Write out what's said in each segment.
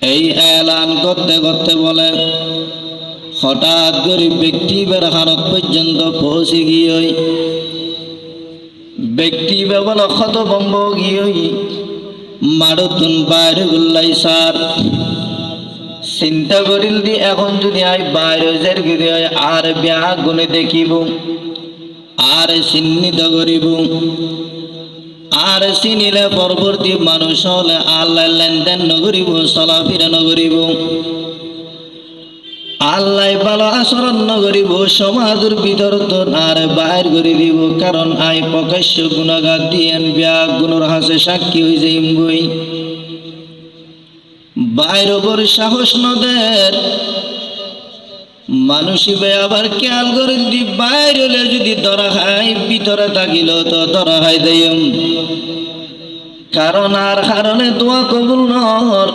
এই এলান করতে করতে বলে হঠাৎ গরিব ব্যক্তি বের হারত পর্যন্ত পৌঁছে গিয়ে ব্যক্তি বেবল ক্ষত বম্ব গিয়ে মারুতুন বাইরে গুল্লাই সার চিন্তা করিল দি এখন যদি আই বাইরে জের গিয়ে আর বিয়া গুনে দেখিব আর চিহ্নিত করিব আর চিনিলে পরবর্তী মানুষ হলে আল্লাহ লেনদেন নগরিব চলাফেরা নগরিব আল্লাহ ভালো আচরণ নগরিব সমাজের ভিতর তো আর বাইর করে দিব কারণ আই প্রকাশ্য গুণাগার দিয়েন বিয়া গুণর হাসে সাক্ষী হয়ে যাইম বই বাইর ওপর সাহস নদের মানুষিবে আবার খেয়াল করে দি বাইর হলে যদি ধরা খাই ভিতরে থাকিল তো ধরা খাই দেয়ম কারণ আর কারণে দোয়া কবুল নহর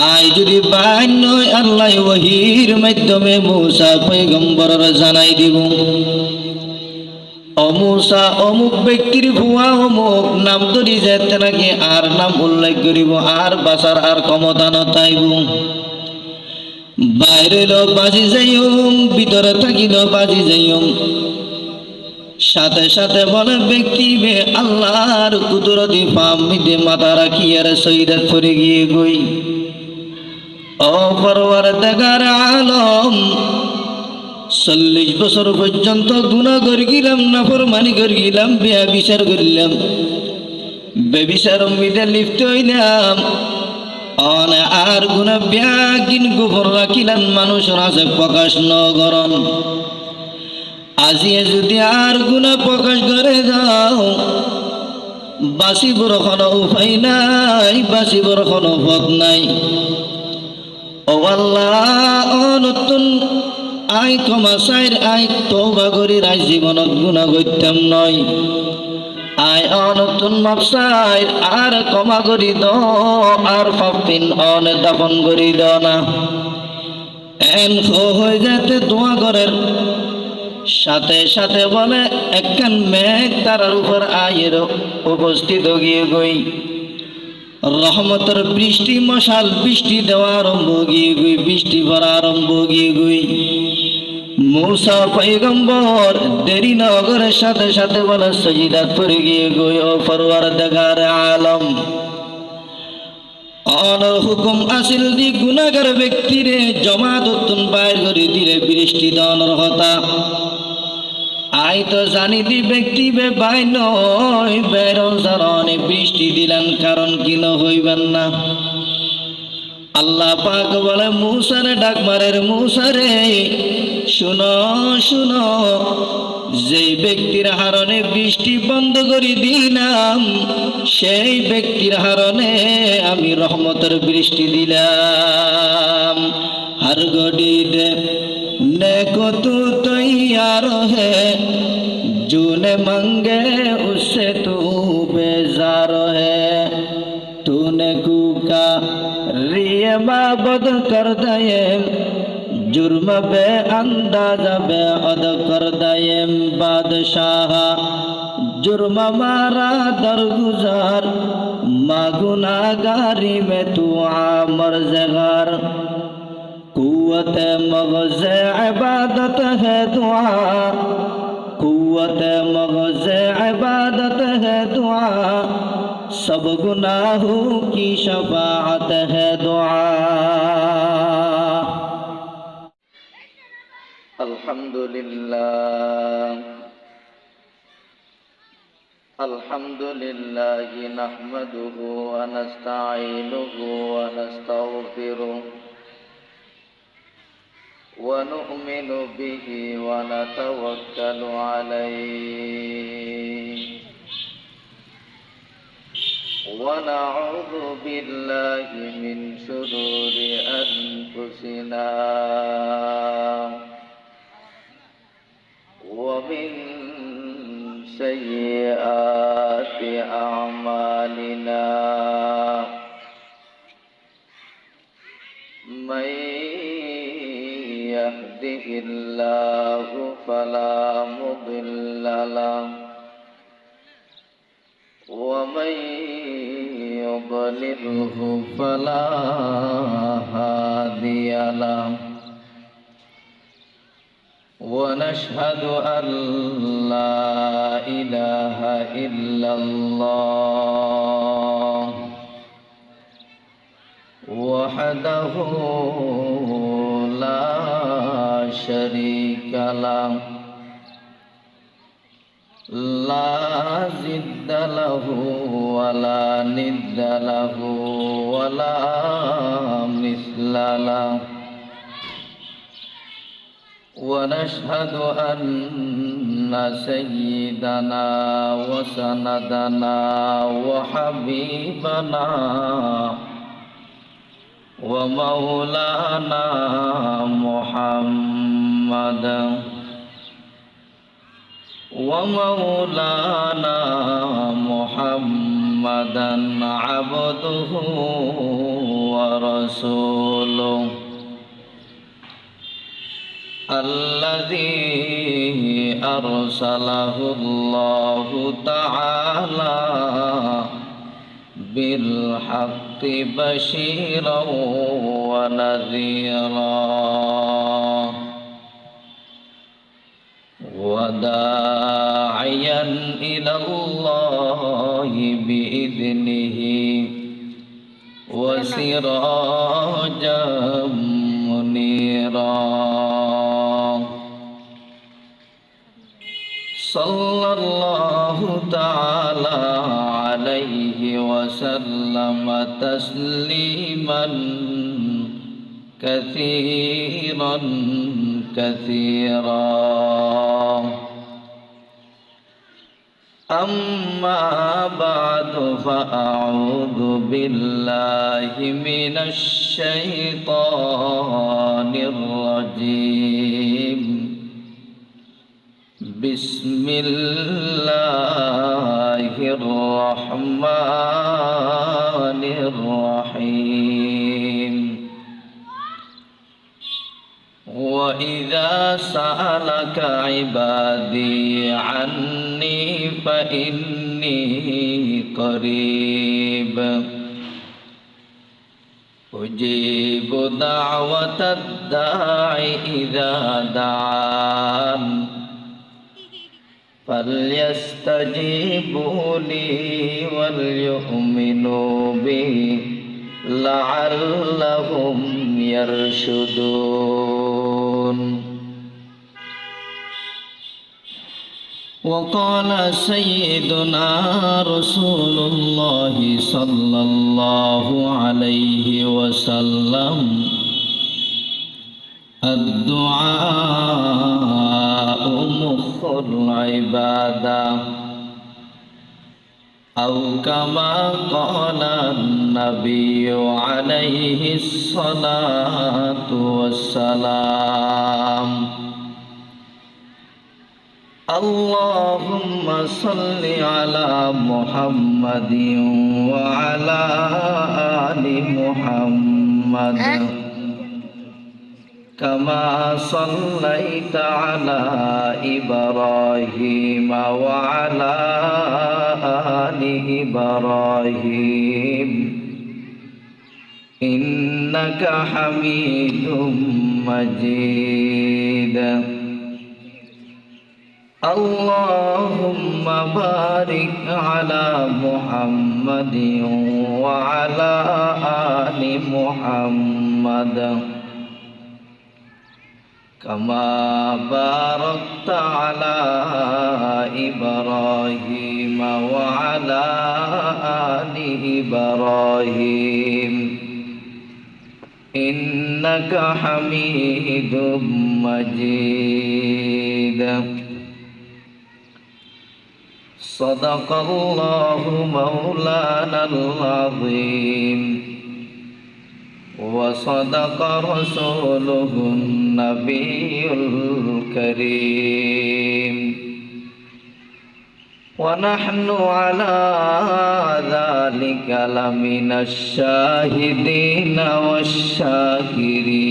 আই যদি বাইর নয় আল্লাহ ওহীর মাধ্যমে মূসা পয়গম্বরের জানাই দিব ও মূসা অমুক ব্যক্তির ভুয়া অমুক নাম ধরি যেতে নাকি আর নাম উল্লেখ করিব আর বাঁচার আর ক্ষমতা নতাইব বাইরে বাজি যাইম ভিতরে থাকিল বাজি যাইম সাথে সাথে বলে ব্যক্তি বে আল্লাহর কুদরতি পামিতে মাথা রাখি আর সৈরাত করে গিয়ে গই ও পরওয়ারদিগার আলম 40 বছর পর্যন্ত গুনাহ করে গেলাম নাফরমানি করে গেলাম বিয়া বিচার করলাম বেবিচার মিদে লিপ্ত হইলাম আর গুনাহ ব্যাগিন গোপন রাখিলাম মানুষের কাছে প্রকাশ নগরম আজিয়ে যদি আর গুনাহ প্রকাশ করে যাও বাঁচিবর কোনো উপায় নাই বাঁচিবর কোনো পথ নাই ও আল্লাহ নতুন আই ক্ষমা চাইর আই তওবা করি রাই জীবনত গুনাহ করতাম নয় আই নতুন মাপ চাইর আর ক্ষমা করি দাও আর পাপিন দাফন করি দাও না এন হয়ে যেতে দোয়া করেন সাথে সাথে বলে একখান মেঘ তারার উপর আয়ের উপস্থিত গিয়ে গই রহমতের বৃষ্টি মশাল বৃষ্টি দেওয়া আরম্ভ গিয়ে গই বৃষ্টি ভরা আরম্ভ গিয়ে গই মূসা পয়গম্বর দেরি নগরের সাথে সাথে বলে সজিদাত পড়ে গিয়ে গই ও পরওয়ারদিগার আলম অনর হুকুম আসিল দি গুনাহগার ব্যক্তিরে জমাদতুন বাইর করে দিলে বৃষ্টি দানোর হতা আই তো জানি দি ব্যক্তি বে বাই নয় বেরোজারনে বৃষ্টি দিলেন কারণ কি ন হইবেন না আল্লাহ পাক বলে মূসারে ডাক মারের মূসারে শুনো শুনো যে ব্যক্তির হারণে বৃষ্টি বন্ধ করে দিলাম সেই ব্যক্তির হারণে আমি রহমতের বৃষ্টি দিলাম हर घड़ी दे नेको तू तैयार है जूने मंगे उससे तू बेजार है तूने कूका रिये माबद कर दये जुर्म बे अंदाजा बे अद कर दये बादशाह जुर्म मारा दरगुजार मागुनागारी में तू आमर जगार कुव्वत मग़ज़ इबादत है दुआ कुव्वत मग़ज़ इबादत है दुआ सब गुनाहों की शफ़ाअत है दुआ अल्हम्दुलिल्लाह नहमदुहु व नस्तईनुहु व नस्तगफिरुह ونؤمن به ونتوكل عليه ونعوذ بالله من شرور أنفسنا ومن سيئات أعمالنا من يهده الله فلا مضل له ومن يضلل يضلله فلا هادي له ونشهد أن لا إله إلا الله وحده لا شريك له لا ضد له ولا ند له ولا مثل له ونشهد أن سيدنا وسندنا وحبيبنا ومولانا محمدا عبده ورسوله الذي أرسله الله تعالى بالحق بشيرا ونذيرا وداعيا إلى الله بإذنه وسراجا منيرا صلى الله تعالى عليه وسلم تسليما كثيرا كثيرا أما بعد فأعوذ بالله من الشيطان الرجيم بسم الله الرحمن الرحيم وإذا سألك عبادي عني فإني قريب أجيب دعوة الداع إذا دعان فليستجيبوا لي وليؤمنوا بي لعلهم يرشدون وقال سيدنا رسول الله صلى الله عليه وسلم الدعاء مخ العبادة أو كما قال النبي عليه الصلاة والسلام اللهم صل على محمد وعلى آل محمد كما صليت على إبراهيم وعلى آل إبراهيم إنك حميد مجيد اللهم بارك على محمد وعلى آل محمد كما باركت على إبراهيم وعلى آل إبراهيم إنك حميد مجيد صدق الله مولانا العظيم وصدق رسوله النبي الكريم ونحن على ذلك لمن الشاهدين والشاكرين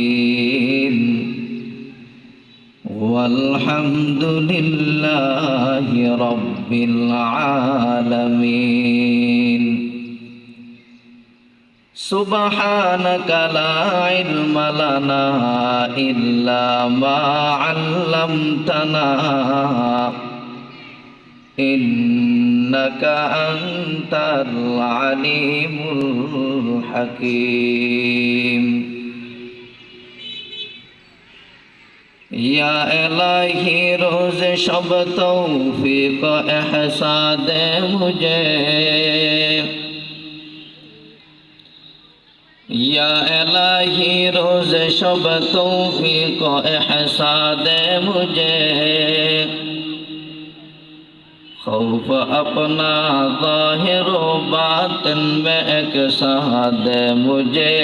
والحمد لله رب العالمين সুবহানাকা লা ইলমা লানা ইল্লা মা 'আল্লামতানা ইন্নাকা আনতাল আলিমুল হাকীম। या इलाही रोज़ शब तौफीक एहसा दे मुझे, या इलाही रोज़ शब तौफीक एहसा दे मुझे, खौफ अपना ज़ाहिर व बातिन में एकसा दे मुझे,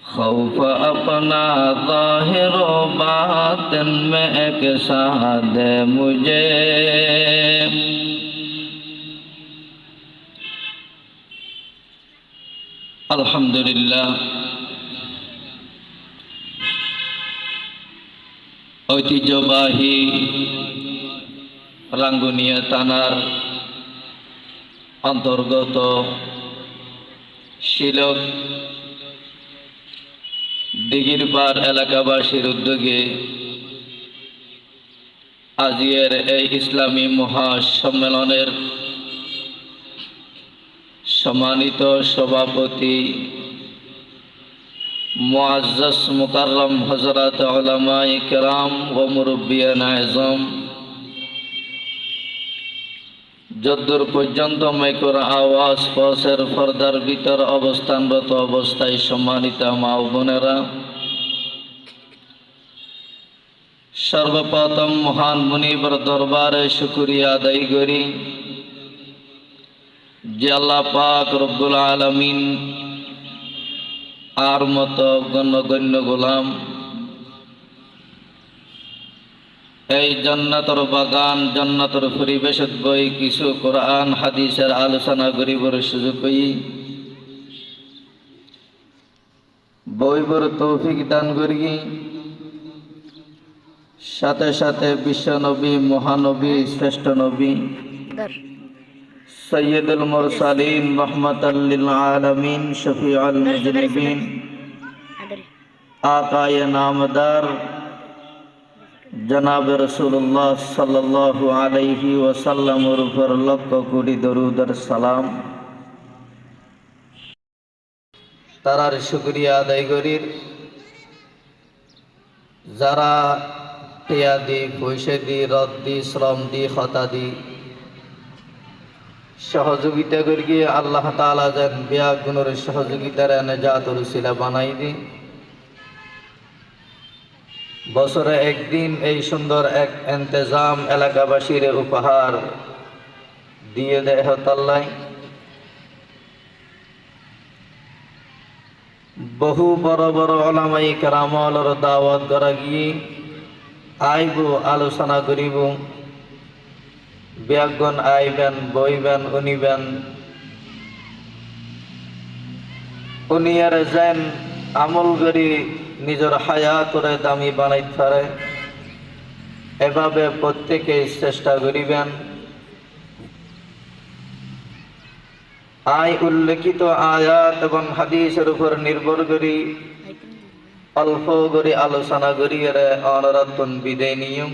खौफ अपना ज़ाहिर व बातिन में एकसा दे मुझे। আলহামদুলিল্লাহ, ঐতিহ্যবাহী রাঙ্গুনিয়া থানার অন্তর্গত শিলক দিঘিরপাড় এলাকাবাসীর উদ্যোগে আজকের এই ইসলামী মহাসম্মেলনের সম্মানিত সভাপতি মুআজ্জাজ মুকাররম হযরত উলামায়ে কেরাম ও মুরব্বিয়ানে আযম, যদ্দূর পর্যন্ত মাইকের আওয়াজ পৌঁছের পর্দার ভিতর অবস্থানরত অবস্থায় সম্মানিত মা ও বোনেরা, সর্বপ্রথম মহান মুনিবের দরবারে শুকরিয়া আদায় করি যে আল্লাহ পাক রব্বুল আলামিন আর মতো গণ্য গোলাম এই জান্নাতের বাগান জান্নাতের পরিবেশত বই কিছু কোরআন হাদিসের আলোচনা করিবার সুযোগ হই বইবর তৌফিক দান করি। সাথে সাথে বিশ্ব নবী মহানবী শ্রেষ্ঠ নবী সৈয়দুল মুরসালিন রহমাতাল লিল আলামিন শফিউল মুজনিবিন আকায়ে নামদার জনাব রাসূলুল্লাহ সাল্লাল্লাহু আলাইহি ওয়াসাল্লামের উপর লক্ষ কোটি দরুদ আর সালাম তারার শুকরিয়া আদায় করি যারা টিয়া দি পয়সা দি রদ দি শ্রম দি খতা দি সহযোগিতা করি আল্লাহ তাআলা যেন বিয়াগুনের সহযোগিতার নেজাতের উসিলা বানাই দি। বছরে একদিন এই সুন্দর এক ইন্তজাম এলাকাবাসীর উপহার দিয়ে দেহ তাল্লাই বহু বড় বড় উলামায়ে কেরামর দাওয়াত করা গিয়ে আইব আলোচনা করিব, বিয়াগণ আইবেন বইবেন উনিবেন উনিয়ার যেন আমল করি নিজের হায়াতরে দামি বানাইতে পারে এভাবে প্রত্যেকে চেষ্টা করিবেন। উল্লেখিত আয়াত এবং হাদিসের উপর নির্ভর করি অল্প করে আলোচনা করি অনরাতন বিদায় নিয়ম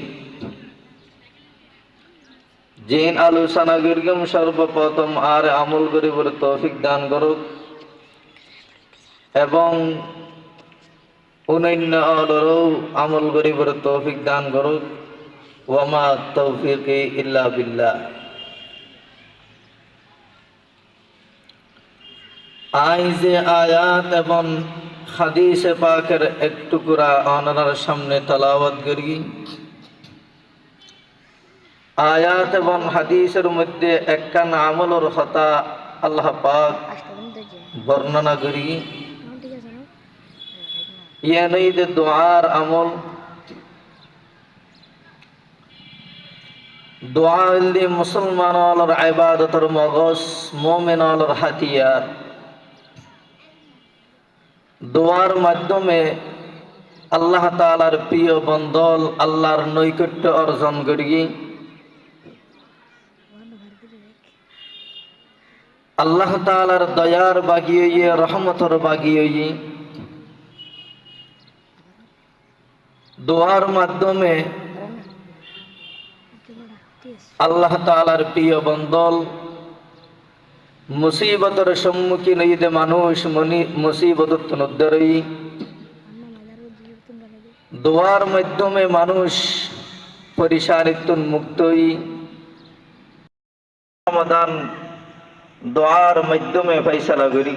যেন আলোচনা করিম সর্বপ্রথম আর আমল করিবার তৌফিক দান করুক এবং অন্যান্য অলরও আমল করিবার তৌফিক দান করুক। ওয়ামা তৌফিকি ইল্লা বিল্লাহ। যে আয়াত এবং হাদিসে পাকের এক টুকরা আপনার সামনে তেলাওয়াত করি। আয়াত এবং হাদিসের মধ্যে একখান আমলের কথা আল্লাহ পাক বর্ণনা করি। ইয়ানি যে দোয়ার আমল, দোয়া হইলে মুসলমানর ইবাদতের মগজ, মুমিনর হাতিয়ার। দোয়ার মাধ্যমে আল্লাহ তাআলার প্রিয় বন্ধল আল্লাহর নৈকট্য অর্জন করি। আল্লাহ তাআলার দয়ার বাগিয়ে রহমতর বাগিয়ে দোয়ার মাধ্যমে আল্লাহ তাআলার প্রিয় বন্দল মুসিবতের সম্মুখীন হইতে মানুষ মুসিবত উদ্ধারই দোয়ার মাধ্যমে মানুষ পরিশানিত মুক্তই সমাধান দোয়ার মাধ্যমে ফয়সালা করি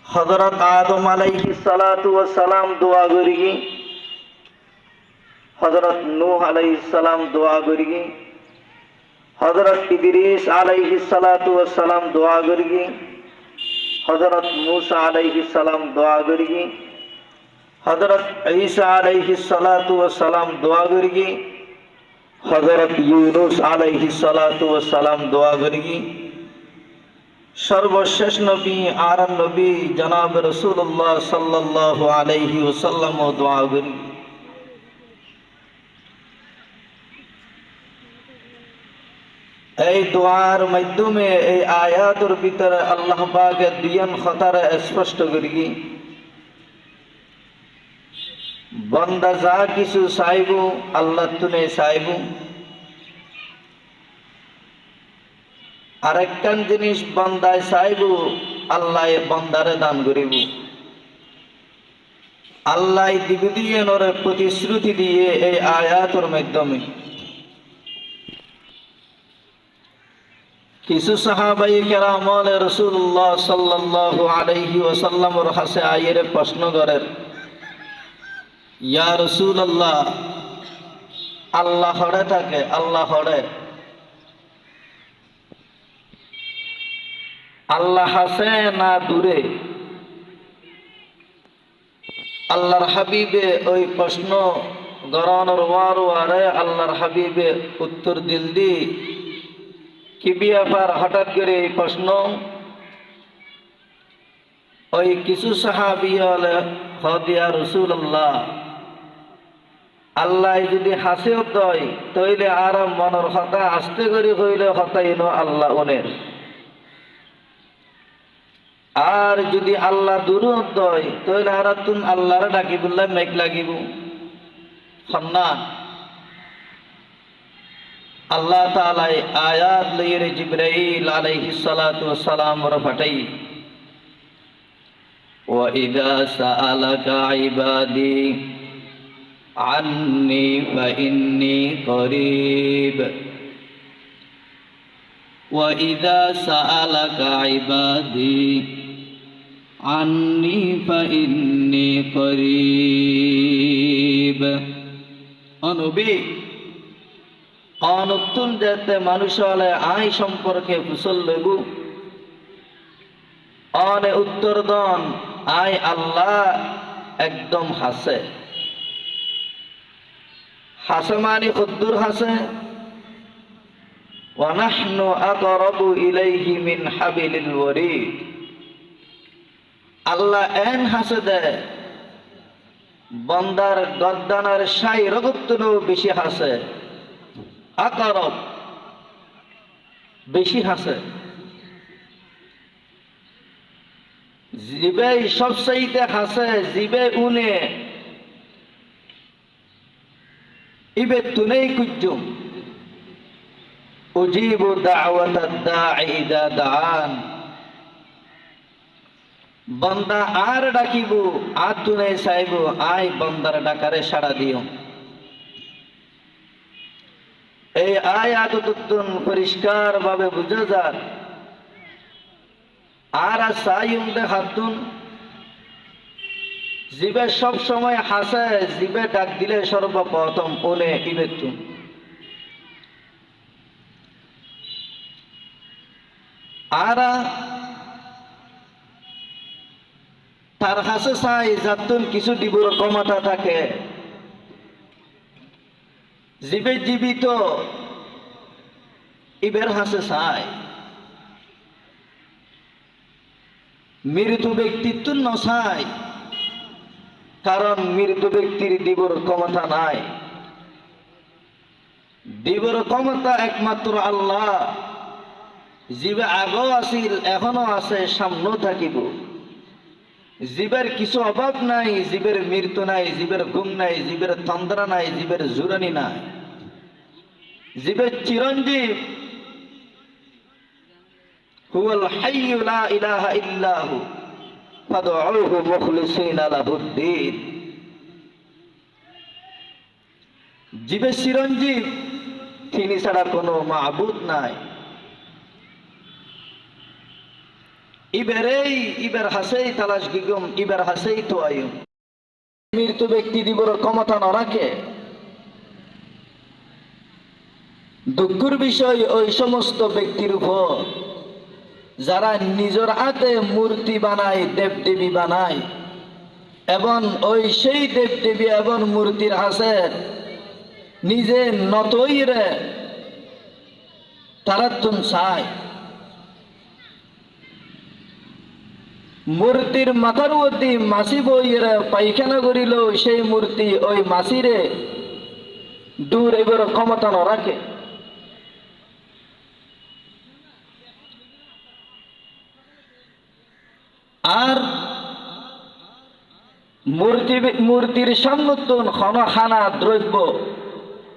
হযরত আদম আলাইহিস সালাতু ওয়াস সালাম দোয়া করি হযরত নূহ আলাইহিস সালাম দোয়া করি হযরত ইদ্রিস আলাইহিস সালাতু ওয়াস সালাম দোয়া করি হযরত মূসা আলাইহিস সালাম দোয়া করি হযরত ঈসা আলাইহিস সালাতু ওয়াস সালাম দোয়া করি হযরত ইউনূস আলাইহিস সালাতু ওয়াস সালাম দোয়া করি সর্বশেষ নবী আর নবী জনাব রাসূলুল্লাহ সাল্লাল্লাহু আলাইহি ওয়াসাল্লাম দোয়া করি এই দোয়ার মাধ্যমে এই আয়াতের ভিতরে আল্লাহ পাকের দিয়ান খতারে স্পষ্ট করি বান্দা যা কিছু চাইব আল্লাহ তুনে চাইব আরেকটান জিনিস বান্দায় চাইব আল্লাহ বান্দারে দান করিব আল্লাহ দিবি দিয়ে নরে প্রতিশ্রুতি দিয়ে এই আয়াতের মাধ্যমে কিছু সাহাবায়ে কেরাম রাসূলুল্লাহ সাল্লাল্লাহু আলাইহি ওয়াসাল্লামের কাছে আইরে প্রশ্ন করেন ইয়া রাসূলুল্লাহ আল্লাহ হড়ে থাকে আল্লাহ হড়ে আল্লাহ আছে না দূরে আল্লাহর হাবিবে ওই প্রশ্ন গরানোর ওয়ারে আল্লাহর হাবিবে উত্তর দিল দি কি ব্যাপার হঠাৎ করে এই প্রশ্ন ওই কিছু সাহাবী হলে ইয়া রাসূলুল্লাহ আল্লাহ যদি হাসেও দয় তইলে আর মনের কথা আস্তে করে হইলে হতাইন আল্লাহ ওনের আর যদি আল্লাহ দূর দয় তইলে আর তুন আল্লাহর ডাকিবুল্লাহ মেঘ লাগিব খন্না আল্লাহ তাআলা আয়াত লইরে জিবরাইল আলাইহিস সালাতু ওয়াস সালাম র ফাটাই ওয়া ইযা সাআলাকা ইবাদি আন্নী ফা ইন্নী করিব ওয়া ইযা সাআলাকা ইবাদি আন্নী ফা ইন্নী করিব নবী অনতুন যেতে মানুষ হলে আই সম্পর্কে কুশল লেবু অনে উত্তর দন আই আল্লাহ একদম হাসে হাসে মানে কদ্দুর হাসে ওয়া নাহনু আকরাবু ইলাইহি মিন হাবিলিল ওয়ারিদ আল্লাহ এন হাসে দে বান্দার গর্দানের শাই রগতনো বেশি হাসে আকরব বেশি হাসে জিবে সবচাইতে হাসে জিবে উনে ইবে তুনেই কুজ্জুম উজিবু দাওয়াতাদ দাঈ ইযা দাআন বান্দা আর ডাকিব আর তুনে চাইব আই বান্দার ডাকারে সাড়া দিও এই আয়াতুন পরিষ্কার ভাবে বুঝা যায় আর সাইউম দেখাতুন জিবে সব সময় হাসে জিবে ডাক দিলে সর্বপ্রথম ওনে ইবেতুন আর তার হাসে চাই যাতুন কিছু দিবর ক্ষমতা থাকে জিবে জীবিত ইবের হাসে চায় মৃত ব্যক্তিত্ব নছায় কারণ মৃত ব্যক্তির দিবর ক্ষমতা নাই দিবর ক্ষমতা একমাত্র আল্লাহ জীবে আগও আছিল, এখনো আছে, সামনেও থাকিব। জীবের কিছু অভাব নাই, জীবের মৃত্যু নাই, জীবের ঘুম নাই, জীবের তন্দ্রা নাই, জীবের জুরানি নাই। জীবের চিরঞ্জীব। হুয়াল হাইয়্যু লা ইলাহা ইল্লাহু ফাদউহু মুখলিসিনা লাহুদ্দীন। জীবের চিরঞ্জীব, তিনি ছাড়া কোনো মাবুদ নাই। ইবের হাসেই তালাশ গিগম, ইবের হাসেই তো আয়ুম। মৃত্যু ব্যক্তি দিবর ক্ষমতা ন রাখে। দুঃখের বিষয় ওই সমস্ত ব্যক্তির উপর যারা নিজের হাতে মূর্তি বানায়, দেবদেবী বানায়, এবং ওই সেই দেবদেবী এবং মূর্তির হাসে নিজে নতইরে তারা তুম চায়। মূর্তির মাথার মধ্যে মাসি বইয়ের পায়খানা করিল, সেই মূর্তি ওই মাসিরে দূর এবার ক্ষমতা ন রাখে। আর মূর্তির সামনতন খানা দ্রব্য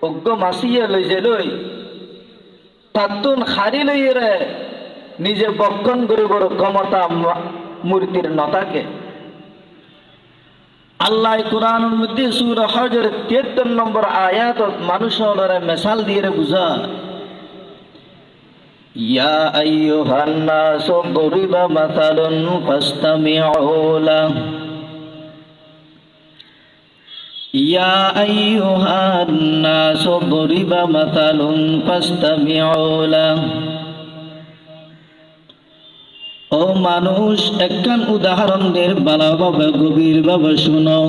অজ্ঞ মাসিয়ে লই যে লই তাতুন হারি লইরে নিজে বক্ষণ করিবার ক্ষমতা মূর্তির নতাকে। আল্লাহ কুরআনের মধ্যে সূরা হজর 73 নম্বর আয়াত মানুষের মিসাল দিয়ে বুঝা, ইয়া আইয়ুহান নাস দুরিবা মাসালুন ফাসতামিউ লাহ। ইয়া আইয়ুহান নাস দুরিবা মাসালুন ফাসতামিউ লাহ। ও মানুষ, একখান উদাহরণের ভালোভাবে গভীরভাবে শুনো।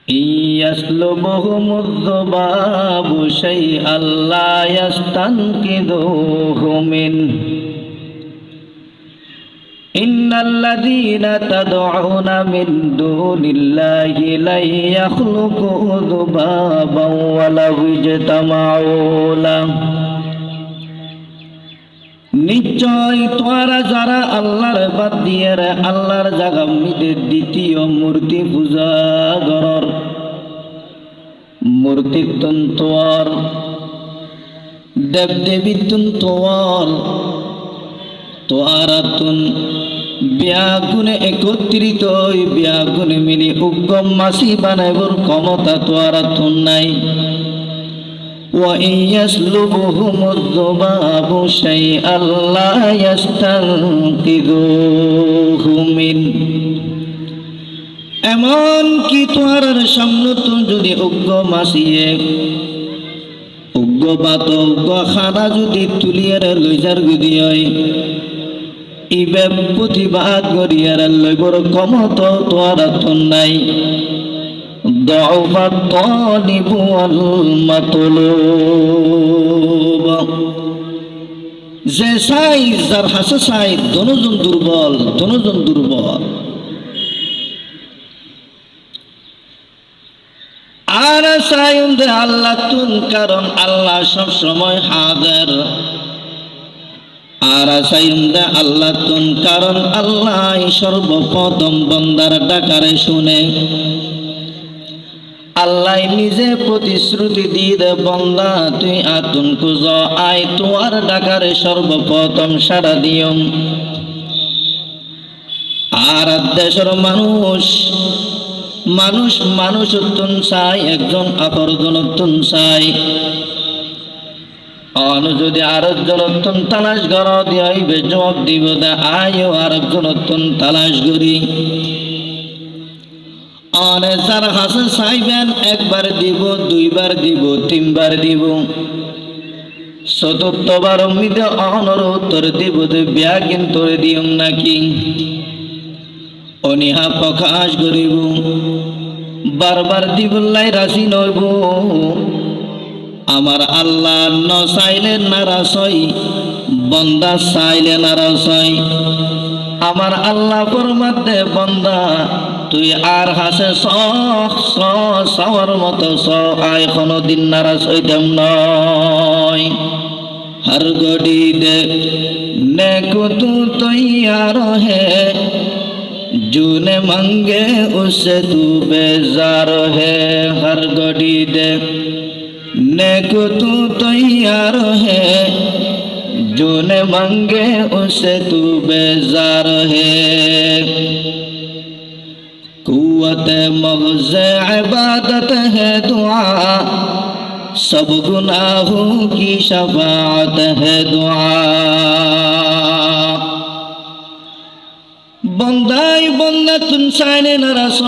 ইয়াসলুবহুমুয যুবাবু শাইআন লা ইয়াস্তানকিযুহু মিন। ইন্নাল্লাযীনা তাদউনা মিন দুনিল্লাহি লা ইয়াখলুকু যুবাবান ওয়ালাউ ইজতামাউ লাহু। নিশ্চয় তোরা যারা আল্লাহর বাদ দিয়ে আল্লাহর জায়গা মিদে দ্বিতীয় মূর্তি পূজা করর, মূর্তি তন্তর দেবদেবী তন্তর তোরা তুন ব্যাগুনে একত্রিত ব্যাগুনে মিলি উগ্গম মাসি বানাইবর ক্ষমতা তোরা তুন নাই। وَإِنْ يَسْلُبْهُمُ الذُّبَابُ شَيْئًا لَا يَسْتَنقِذُوهُ مِنْهُ। এমন কি তোমার সামনে তুমি যদি উগ্র মাসিয়ে উগ্র বাত উগ্র খানা যদি তুলিয়ার লইজার গুদি হয়, ইবে প্রতিবাদ করিয়ার লইবর ক্ষমত তোমার তুন নাই। ضعف الطالب والمطلوب। যে চাই যার হাসে চাই, দনজন দুর্বল, দনজন দুর্বল। আর চাই আল্লাহ তুন, কারণ আল্লাহ সব সময় হাজার। আর চাই আল্লাহ তুন, কারণ আল্লাহ সর্বপ্রথম বন্দার ডাকারে শুনে। আল্লাহ নিজে প্রতিশ্রুতি দিয়ে দে, বন্দা তুই আতুন খুঁজ আয়, তোমার ডাকারে সর্বপ্রথম সাড়া দিও। আর দেশের মানুষ মানুষ মানুষ তুন চাই, একজন অপরজন তুন চাই। অন যদি আরেকজন তুন তালাশ কর দিবে, জবাব দিব দে আয়ও আরেকজন তুন তালাশ করি। অনেক যার হাসে চাইবেন, একবার দিব, দুইবার দিব, তিনবার দিব, চতুর্থবার মিদে অনর উত্তর দিব যে বিয়া কিন্তু দিও নাকি। অনিহা প্রকাশ করিব, বারবার দিবলাই রাশি নইব। আমার আল্লাহ ন চাইলে নারাজ হয়, বন্দা চাইলে নারাজ হয়। আমার আল্লাহ ফরমাতে বন্দা তুই আর হাসে সওয়ার মতো আয় কোনদিন নারাজ হইতাম নয় हर घड़ी दे नेको तू तैयार है जूने मंगे उससे तू बेजार है हर घड़ी दे नेको तू तैयार है जूने मंगे उससे तू बेजार है कुव्वत मग़ज़ इबादत है दुआ सब गुनाहों की शफाअत है दुआ बंदाई बंदा तुन साइने नाराज़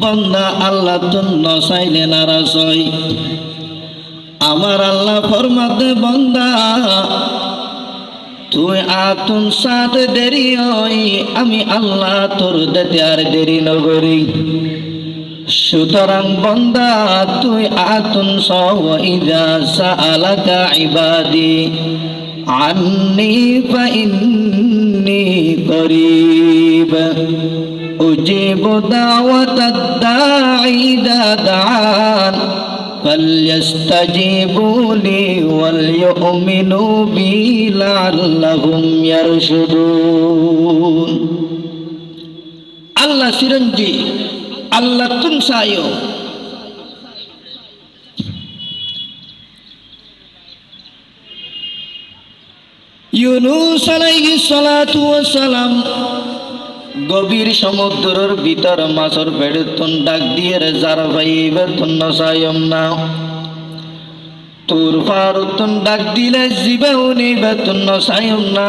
बंदा अल्लाह तुन न साइने नाराज़ আমার আল্লাহ ফরমাতে বন্দা তুই আতুন সাথে দেরি হই আমি আল্লাহ তোর দেতে আর দেরি নগরি সুতরাং বন্দা তুই আতুন সাওয়াইদা সাআলাকা ইবাদি আন্নি ফাইন্নি করিব উজিবু দাওয়াতাদ দাঈ ইযা দাআন فليستجيبوا لي وليؤمنوا بي لعلهم يرشدون আল্লাহ চিরঞ্জীব আল্লাহ তুনসায় ইউনূস আলাইহিস সালাতু ওয়াস সালাম গভীর সমুদ্রের ভিতর মাছের পেটে তুন ডাক দিয়ে রে যারা ভাইবে তুন নসায়ম না তোর ফারুক তুন ডাক দিলে জীবেও নিবে তুন নসায়ম না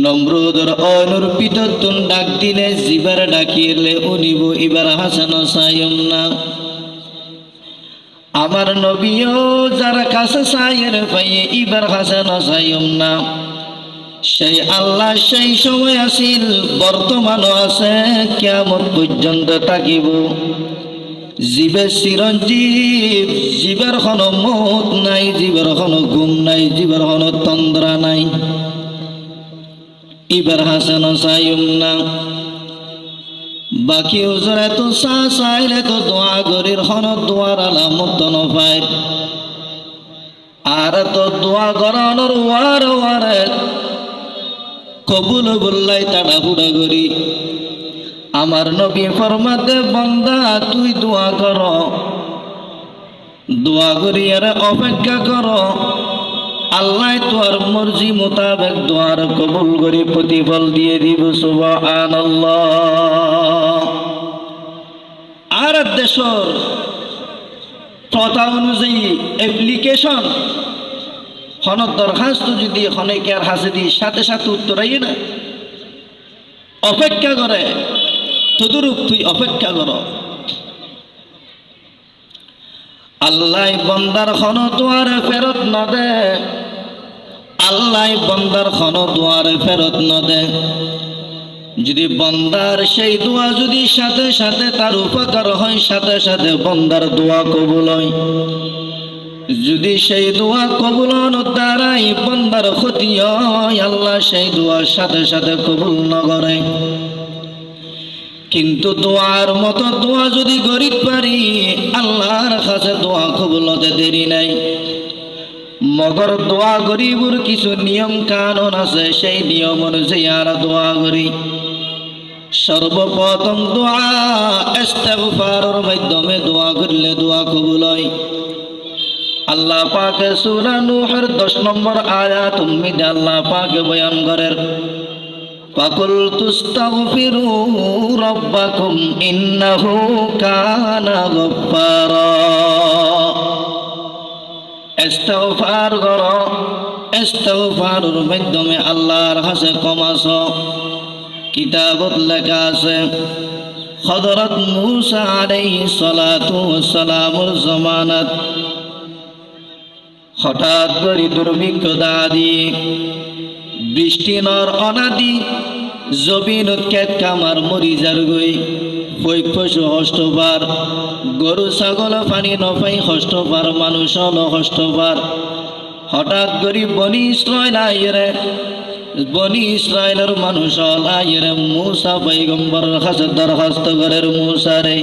নমরুদের অনুর পিতর তুন ডাক দিলে জীবের ডাকিলে উনিব এবার হাসান নসায়ম না আমার নবীও যারা কাছে সায়ের পাইয়ে এবার হাসান নসায়ম না সেই আল্লাহ সেই সময় আসিল বর্তমানও আছে কিয়ামত পর্যন্ত থাকিব জীবের চিরঞ্জীব জীবের কোনো মত নাই জীবের কোনো ঘুম নাই জীবের কোনো তন্দ্রা নাই এবার হাসান সাইম না বাকি ওজরে তো চাইলে তো দোয়া গরির হন দোয়ার আলামত নপায় আর তো দোয়া গরানোর ওয়ারে কবুল বললাই তাড়াহুড়া করি আমার নবী ফরমাতে বান্দা তুই দোয়া কর দোয়া করি আর অপেক্ষা কর আল্লাহ তোর মর্জি মোতাবেক দোয়ার কবুল করে প্রতিফল দিয়ে দিব সুবহানাল্লাহ আর দেশের প্রথা অনুযায়ী অ্যাপ্লিকেশন হন দরখাস্ত যদি হনেকের হাসে দিয়ে সাথে সাথে উত্তরাই না অপেক্ষা করে তদুরূপ তুই অপেক্ষা কর আল্লাহ বন্দার খন দুয়ারে ফেরত ন দে আল্লাহ বন্দার খন দুয়ারে ফেরত ন দে যদি বন্দার সেই দোয়া যদি সাথে সাথে তার উপকার হয় সাথে সাথে বন্দার দোয়া কবুল হয় যদি সেই দোয়া কবুলন দ্বারাই বন্দার ক্ষতি হয় আল্লাহ সেই দোয়ার সাথে সাথে কবুল না করে কিন্তু দোয়ার মতো দোয়া যদি গরিব পারি আল্লাহর কাছে দোয়া কবুল হতে দেরি নাই মগর দোয়া গরিবুর কিছু নিয়ম কানুন আছে সেই নিয়ম অনুযায়ী আর দোয়া করি সর্বপ্রথম দোয়া ইস্তিগফারের মাধ্যমে দোয়া করলে দোয়া কবুল হয় আল্লাহ পাকে সূরা নূহের 10 নম্বর আয়াত উম্মিদে আল্লাহ পাকে বয়ান করেন ফাকুল তুস্তাগফিরু রাব্বাকুম ইন্নাহু কানা গফফারা ইস্তিগফার করো ইস্তিগফারের মাধ্যমে আল্লাহর কাছে ক্ষমাস কিতাবত লেখা আছে হযরত মূসা আলাইহিস সালাতু ওয়াস সালামের জামানাত হঠাৎ করে দুর্ভিক্ষ দাদি বৃষ্টি নর অনাদি জমিনত কেট কামার মরি যার গই পশু হষ্টবার গরু ছাগল পানি নপাই হষ্টবার মানুষ হল হষ্টবার হঠাৎ করে বনি ইসরাইল আইরে বনি ইসরায়েলের মানুষ আয়ের মুসা পয়গম্বরের কাছে দরখাস্ত করেন মুসা রে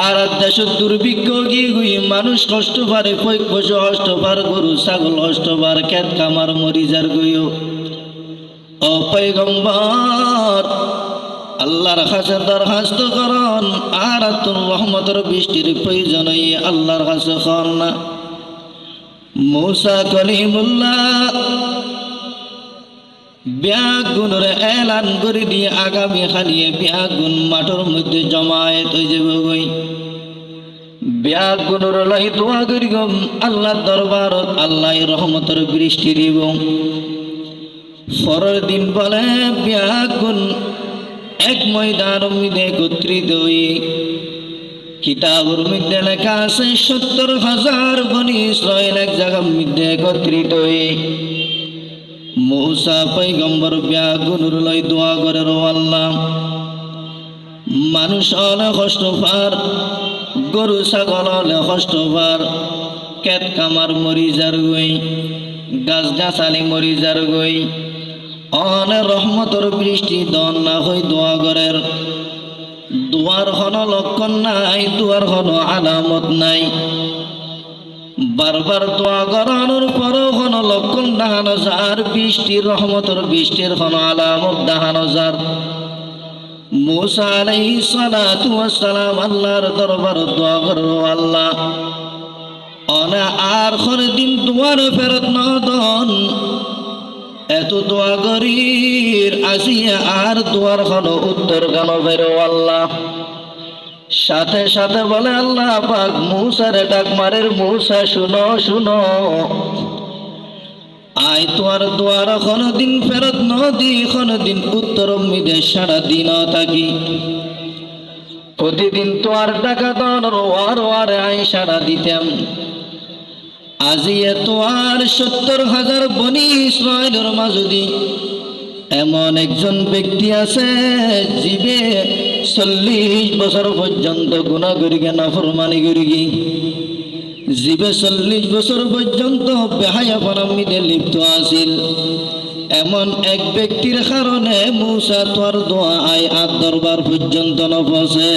আর দেশ দুর্ভিক্ষ গিয়ে গুই মানুষ কষ্ট পারে পশু কষ্ট পার গরু ছাগল কষ্ট পার ক্ষেত খামার মরি যার গইও ও পয়গম্বর আল্লাহর কাছে দরখাস্ত করন আর তোর রহমতের বৃষ্টির প্রয়োজন আল্লাহর কাছে কর না মুসা কলিমুল্লাহ ব্যাগুনের এলান করে দিয়ে আগামী খালিয়ে ব্যাগুন মাঠের মধ্যে জমায়েত হয়ে যাবে গই ব্যাগুনের লাই দোয়া করি গম আল্লাহ দরবারত আল্লাহ রহমতের বৃষ্টি দিব পরের দিন বলে ব্যাগুন এক ময়দান মধ্যে একত্রিত হয়ে কিতাবের মধ্যে লেখা আছে ৭০,০০০ বনি ইসরায়েল এক জায়গার মধ্যে একত্রিত হয়ে মুসা পয়গম্বর ব্যাগুনের লাই দোয়া করে রো আল্লাহ মানুষ হলে কষ্ট পার গরু ছাগল হলে কষ্ট পার ক্ষেত খামার মরি যার গই গাছ গাছালি মরি যার গই অনে রহমতর বৃষ্টি দন না হই দোয়া করের দুয়ার কোনো লক্ষণ নাই দুয়ার কোনো আলামত নাই বারবার দোয়া করানোর পরও কোনো লক্ষণ দেখানো যার বৃষ্টির রহমতর বৃষ্টির কোনো আলামত দেখানো যার মুসা আলাইহিস সালাতু ওয়াস সালাম আল্লাহর দরবার দোয়া করো আল্লাহ অনে আর কোনদিন দুয়ার ফেরত না দন এত দোয়া করির আসিয়া আর দোয়ার কোনো উত্তর কেন বেরো আল্লাহ সাথে সাথে বলে আল্লাহ পাক মুসারে ডাক মারের মুসা শুনো শুনো আই তোমার দোয়ার কোনদিন ফেরত নদী কোনদিন উত্তর মিদে সারা দিন থাকি প্রতিদিন তোমার ডাকা দর ওয়ার ওয়ারে আই সারা দিতাম আজিয়ে তোমার ৭০,০০০ বনি ইসরায়েলের মাঝদি এমন একজন ব্যক্তি আছে জীবে ৪০ বছর পর্যন্ত গুনাহ করি গে নাফরমানি করি গে জীবে ৪০ বছর পর্যন্ত বেহায়াপনার মধ্যে লিপ্ত আছিল এমন এক ব্যক্তির কারণে মুসা তোর দোয়া আই আর দরবার পর্যন্ত নপৌঁছে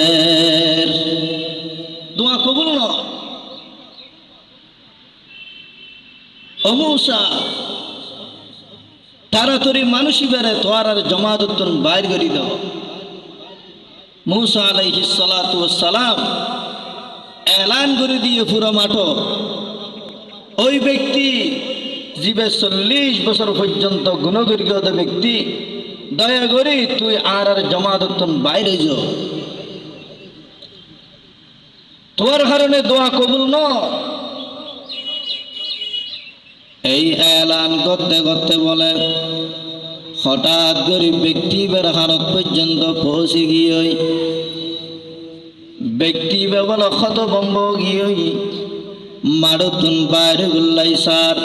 দোয়া কবুল ন ও মুসা তাড়াতাড়ি মানুষই বেড়ে তোর আর জমাদত্তন বাইর করি দাও মুসা আলাইহিস সালাতু ওয়াস সালাম এলান করে দিয়ে পুরো মাঠ ওই ব্যক্তি জীবে ৪০ বছর পর্যন্ত গুণগরিগত ব্যক্তি দয়া করি তুই আর জমাদত্তন বাইরে যাও তোর কারণে দোয়া কবুল ন এই এলান করতে করতে বলে হঠাৎ গরিব ব্যক্তি বের হারত পর্যন্ত পৌঁছে গিয়ে ব্যক্তি বেবল ক্ষত বম্ব গিয়ে মারতুন বাইরে গুল্লাই সার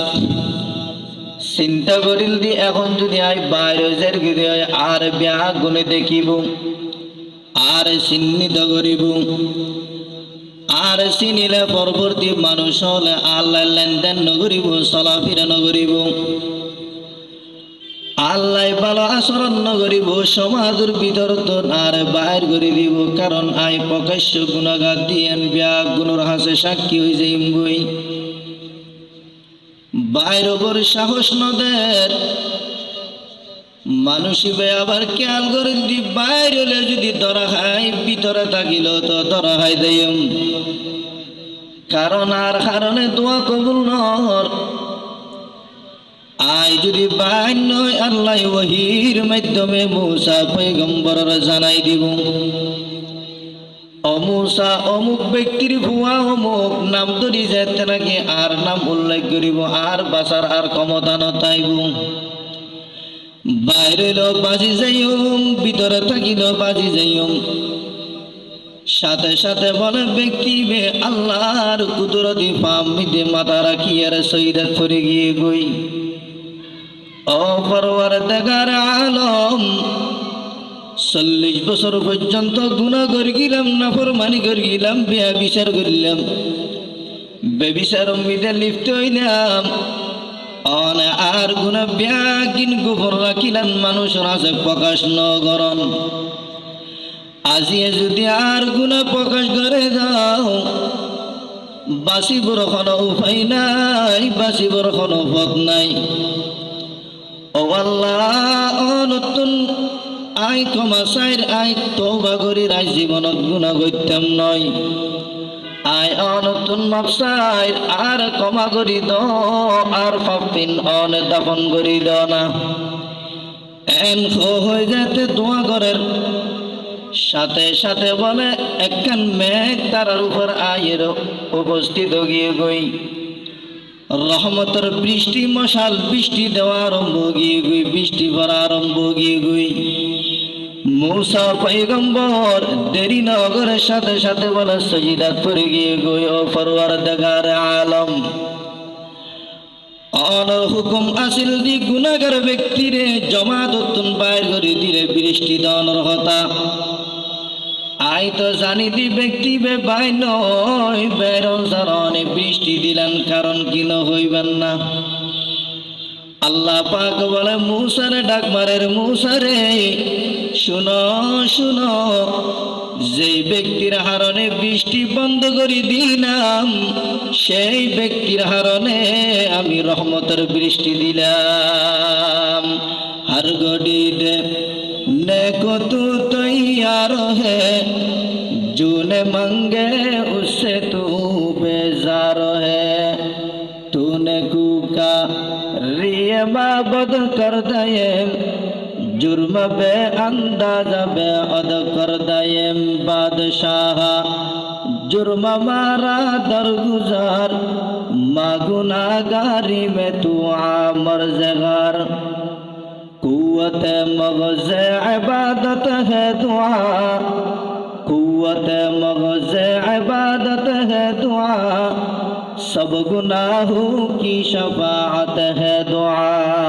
চিন্তা করিল দি এখন যদি আই বাইরে জের গিয়ে আর বিয়া গুনে দেখিব আর চিহ্নিত করিব আর চিনিলে পরবর্তী মানুষ হলে আল্লাহ লেনদেন নগরিব চলাফেরা নগরিব আল্লাহ ভালো আচরণ নগরিব সমাজের ভিতর তো আর বাইর করে দিব কারণ আই প্রকাশ্য গুণাগার দিয়েন বিয়া গুণর হাসে সাক্ষী হয়ে যাইম বই বাইর ওপর সাহস নদের মানুষিবে আবার খেয়াল করে দি বাইরে হলে যদি ধরা খাই ভিতরে থাকিল তো ধরা খাই দেয়ম কারণ আর কারণে দোয়া কবুল নর আই যদি বাইর নয় আল্লাহ ওহীর মাধ্যমে মুসা পয়গম্বরের জানাই দিব ও মুসা অমুক ব্যক্তির ভুয়া অমুক নাম ধরি যেতে নাকি আর নাম উল্লেখ করিব আর বাঁচার আর ক্ষমতা নতাইব বাইরে বাজি যাইম ভিতরে থাকিল বাজি যাইম সাথে সাথে বলে ব্যক্তি বে আল্লাহর কুদরতি পাম মিদে মাথা রাখি আর শহীদ করে গিয়ে গই ও পরওয়ারদিগার আলম ৪০ বছর পর্যন্ত গুনাহ করে গেলাম নাফরমানি করে গেলাম বিয়া বিচার করিলাম বেবিচার মিদে লিপ্ত হইলাম অনে আর গুণা ব্যাগিন গোপন রাখিলেন মানুষের আছে প্রকাশ নগরণ আজিয়ে যদি আর গুণা প্রকাশ করে দাও বাঁচিবর কোনো উপায় নাই, বাঁচিবর কোনো পথ নাই। ও আল্লাহ নতুন আই ক্ষমা চাইর আই তওবা করি রাই জীবনত গুণা করতাম নয় আই নতুন মাপ চাইর আর ক্ষমা করি দ আর পাপিন দাপন করি দ না এন হয়ে যেতে দোয়া করেন সাথে সাথে বলে একখান মেঘ তারার উপর আয়ের উপস্থিত গিয়ে গই রহমতের বৃষ্টি মশাল বৃষ্টি দেওয়া আরম্ভ গিয়ে গই বৃষ্টি ভরা আরম্ভ গিয়ে গই মূসা পয়গম্বর দেরি নগরের সাথে সাথে বলে সজিদাত পড়ে গিয়ে গই ও পরওয়ারদিগার আলম অনর হুকুম আসিল দি গুনাহগার ব্যক্তিরে জমাদতুন বাইর করে দিলে বৃষ্টি দানের হতা আই তো জানি দি ব্যক্তি বে বাই নয় বেরো জারনে বৃষ্টি দিলেন কারণ কিন হইবেন না আল্লাহ পাক বলে মূসারে ডাক মারের মূসারে শুনো শুনো যেই ব্যক্তির হারণে বৃষ্টি বন্ধ করে দিলাম সেই ব্যক্তির হারণে আমি রহমতের বৃষ্টি দিলাম हर घड़ी देने को तू तैयार है जो ने मांगे उससे तू बेजार है तूने कूका रिये माबद कर दये जुर्म बे अंदाजा बे अद कर दये बादशाह जुर्म मारा दरगुजार मागुनागारी में तू आमर जगार कुव्वत मग़ज़ इबादत है दुआ कुव्वत मग़ज़ इबादत है दुआ सब गुनाहों की शफ़ाअत है दुआ